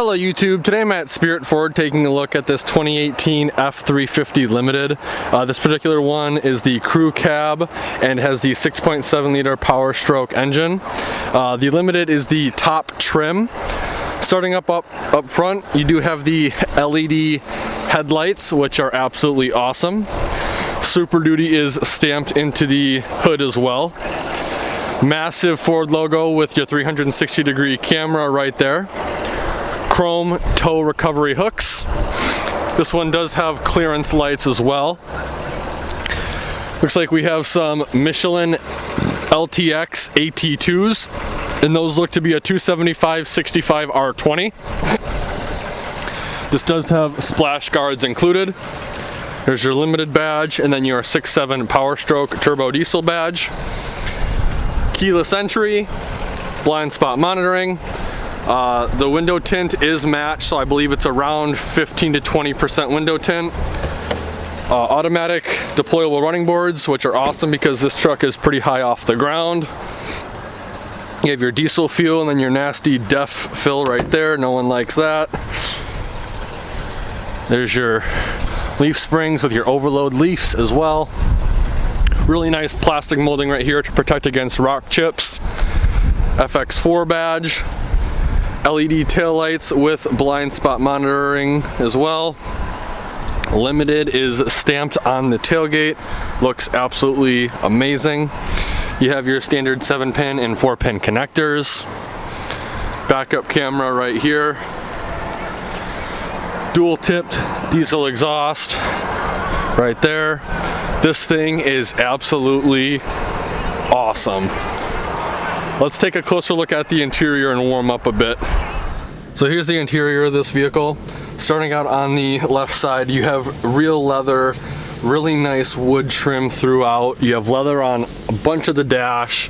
Hello YouTube, today I'm at Spirit Ford taking a look at this 2018 F350 Limited. This particular one is the crew cab and has the 6.7 liter Power Stroke engine. The Limited is the top trim. Starting up front, you do have the LED headlights, which are absolutely awesome. Super Duty is stamped into the hood as well. Massive Ford logo with your 360-degree camera right there. Chrome tow recovery hooks. This one does have clearance lights as well. Looks like we have some Michelin LTX AT2s, and those look to be a 275/65 R20. This does have splash guards included. There's your Limited badge, and then your 6.7 Power Stroke turbo diesel badge. Keyless entry, blind spot monitoring. The window tint is matched, so I believe it's around 15 to 20% window tint. Automatic deployable running boards, which are awesome because this truck is pretty high off the ground. You have your diesel fuel and then your nasty DEF fill right there. No one likes that. There's your leaf springs with your overload leafs as well. Really nice plastic molding right here to protect against rock chips. FX4 badge. LED taillights with blind spot monitoring as well. Limited is stamped on the tailgate. Looks absolutely amazing. You have your standard 7-pin and 4-pin connectors. Backup camera right here. Dual tipped diesel exhaust right there. This thing is absolutely awesome. Let's take a closer look at the interior and warm up a bit. So here's the interior of this vehicle. Starting out on the left side, you have real leather, really nice wood trim throughout. You have leather on a bunch of the dash,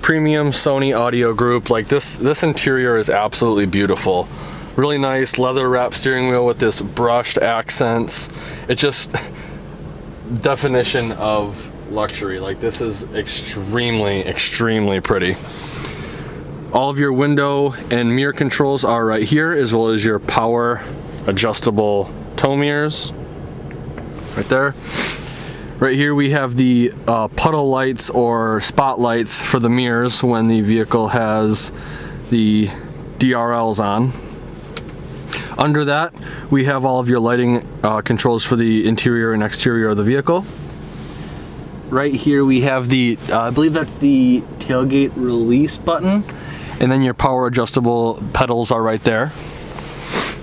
premium Sony audio group. Like this interior is absolutely beautiful. Really nice leather wrap steering wheel with this brushed accents. It just, definition of luxury. Like this is extremely pretty. All of your window and mirror controls are right here, as well as your power adjustable tow mirrors right there. Right here we have the puddle lights or spotlights for the mirrors when the vehicle has the DRLs on. Under that we have all of your lighting controls for the interior and exterior of the vehicle. Right here we have the, I believe that's the tailgate release button, and then your power adjustable pedals are right there.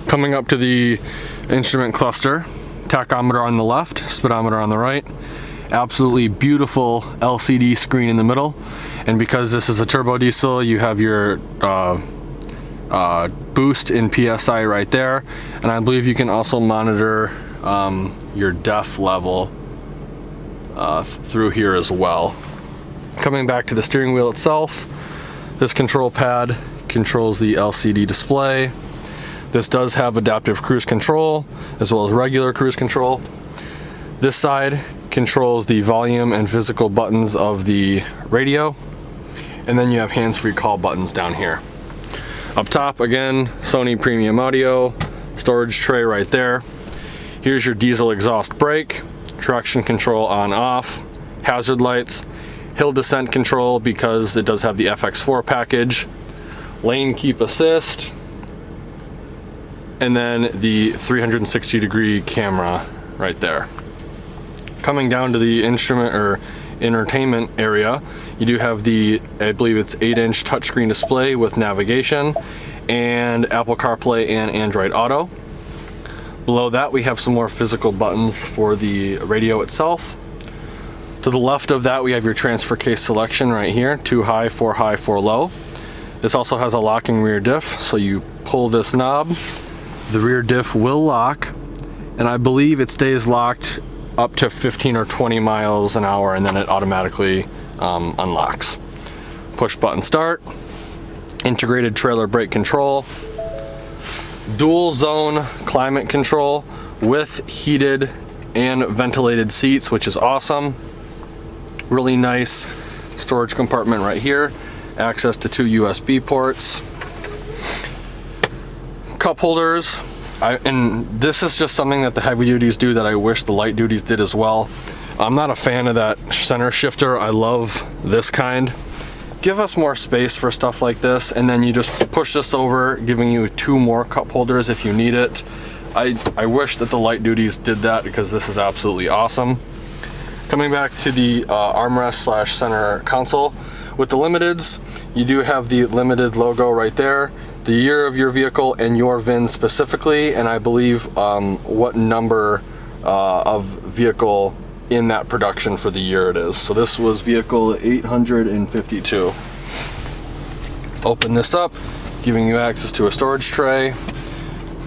Coming up to the instrument cluster, tachometer on the left, speedometer on the right. Absolutely beautiful LCD screen in the middle, and because this is a turbo diesel, you have your boost in PSI right there, and I believe you can also monitor your DEF level through here as well. Coming back to the steering wheel itself, this control pad controls the LCD display. This does have adaptive cruise control as well as regular cruise control. This side controls the volume and physical buttons of the radio, and then you have hands-free call buttons down here. Up top, again, Sony premium audio, storage tray right there. Here's your diesel exhaust brake, traction control on off, hazard lights, hill descent control because it does have the FX4 package, lane keep assist, and then the 360-degree camera right there. Coming down to the instrument or entertainment area, you do have the, I believe it's 8-inch touchscreen display with navigation and Apple CarPlay and Android Auto. Below that we have some more physical buttons for the radio itself. To the left of that we have your transfer case selection right here, 2 high, 4 high, 4 low. This also has a locking rear diff, so you pull this knob, the rear diff will lock, and I believe it stays locked up to 15 or 20 miles an hour, and then it automatically unlocks. Push button start, integrated trailer brake control, dual zone climate control with heated and ventilated seats, which is awesome. Really nice storage compartment right here, access to 2 USB ports. cup holders. And this is just something that the heavy duties do that I wish the light duties did as well. I'm not a fan of that center shifter. I love this kind. Give us more space for stuff like this, and then you just push this over, giving you 2 more cup holders if you need it. I wish that the light duties did that because this is absolutely awesome. Coming back to the armrest / center console, with the Limiteds, you do have the Limited logo right there, the year of your vehicle and your VIN specifically, and I believe what number of vehicle in that production for the year it is. So this was vehicle 852. Open this up, giving you access to a storage tray,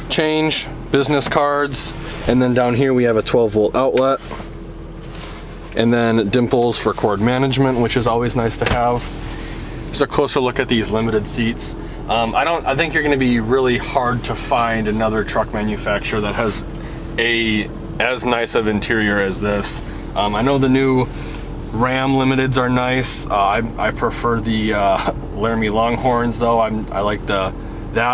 change, business cards, and then down here we have a 12-volt outlet, and then dimples for cord management, which is always nice to have. Just a closer look at these Limited seats. I think you're going to be really hard to find another truck manufacturer that has as nice of interior as this. I know the new Ram Limiteds are nice. I prefer the Laramie Longhorns though. I like that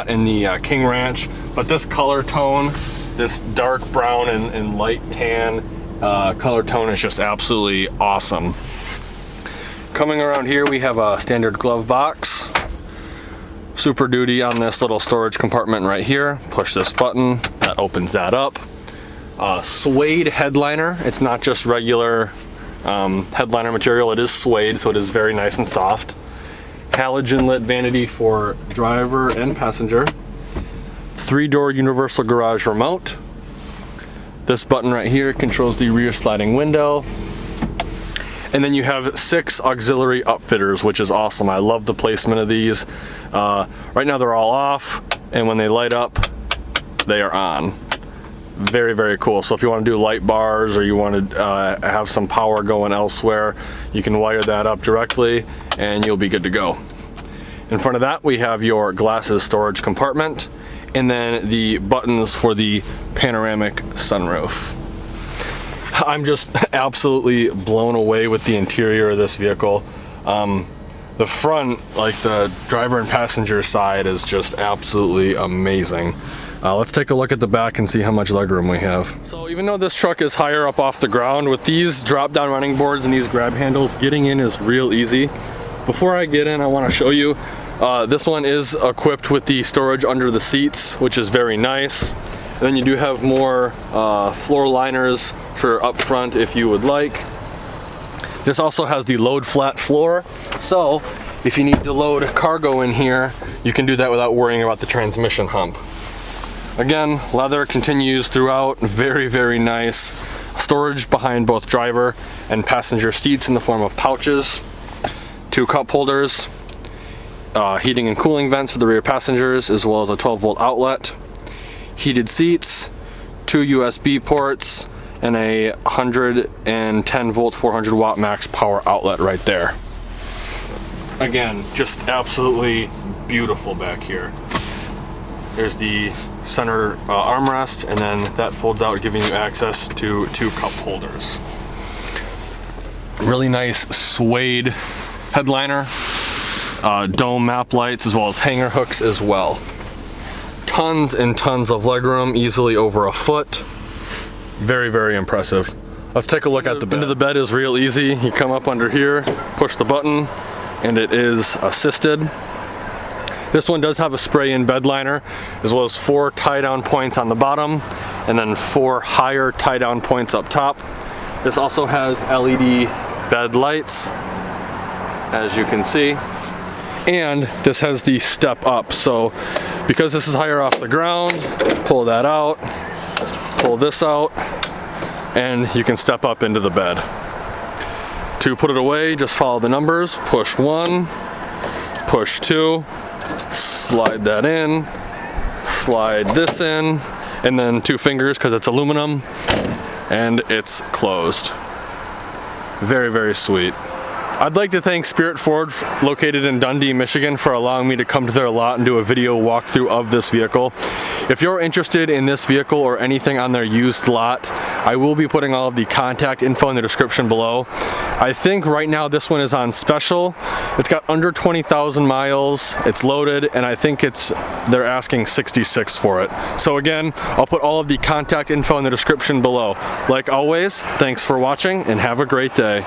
and the King Ranch. But this color tone, this dark brown and light tan color tone is just absolutely awesome. Coming around here, we have a standard glove box. Super Duty on this little storage compartment right here. Push this button, that opens that up. Suede headliner. It's not just regular headliner material, it is suede, so it is very nice and soft. Halogen lit vanity for driver and passenger. 3-door universal garage remote. This button right here controls the rear sliding window. And then you have 6 auxiliary upfitters, which is awesome. I love the placement of these. Right now they're all off, and when they light up, they are on. Very, very cool. So if you want to do light bars or you want to have some power going elsewhere, you can wire that up directly and you'll be good to go. In front of that, we have your glasses storage compartment, and then the buttons for the panoramic sunroof. I'm just absolutely blown away with the interior of this vehicle. The front, like the driver and passenger side, is just absolutely amazing. Let's take a look at the back and see how much legroom we have. So even though this truck is higher up off the ground, with these drop-down running boards and these grab handles, getting in is real easy. Before I get in, I want to show you, this one is equipped with the storage under the seats, which is very nice. And then you do have more floor liners for up front if you would like. This also has the load flat floor, so if you need to load cargo in here, you can do that without worrying about the transmission hump. Again, leather continues throughout, very, very nice. Storage behind both driver and passenger seats in the form of pouches. 2 cup holders, heating and cooling vents for the rear passengers, as well as a 12-volt outlet. Heated seats, 2 USB ports, and a 110-volt 400-watt max power outlet right there. Again, just absolutely beautiful back here. There's the center armrest, and then that folds out, giving you access to 2 cup holders. Really nice suede headliner, dome map lights, as well as hanger hooks as well. Tons and tons of legroom, easily over a foot. Very, very impressive. Let's take a look at the bed. Into the bed is real easy. You come up under here, push the button, and it is assisted. This one does have a spray-in bed liner, as well as 4 tie-down points on the bottom, and then 4 higher tie-down points up top. This also has LED bed lights, as you can see. And this has the step up, so because this is higher off the ground, pull that out, pull this out, and you can step up into the bed. To put it away, just follow the numbers. Push 1, push 2, slide that in, slide this in, and then 2 fingers because it's aluminum, and it's closed. Very, very sweet. I'd like to thank Spirit Ford, located in Dundee, Michigan, for allowing me to come to their lot and do a video walkthrough of this vehicle. If you're interested in this vehicle or anything on their used lot, I will be putting all of the contact info in the description below. I think right now this one is on special. It's got under 20,000 miles, it's loaded, and I think they're asking 66 for it. So again, I'll put all of the contact info in the description below. Like always, thanks for watching and have a great day.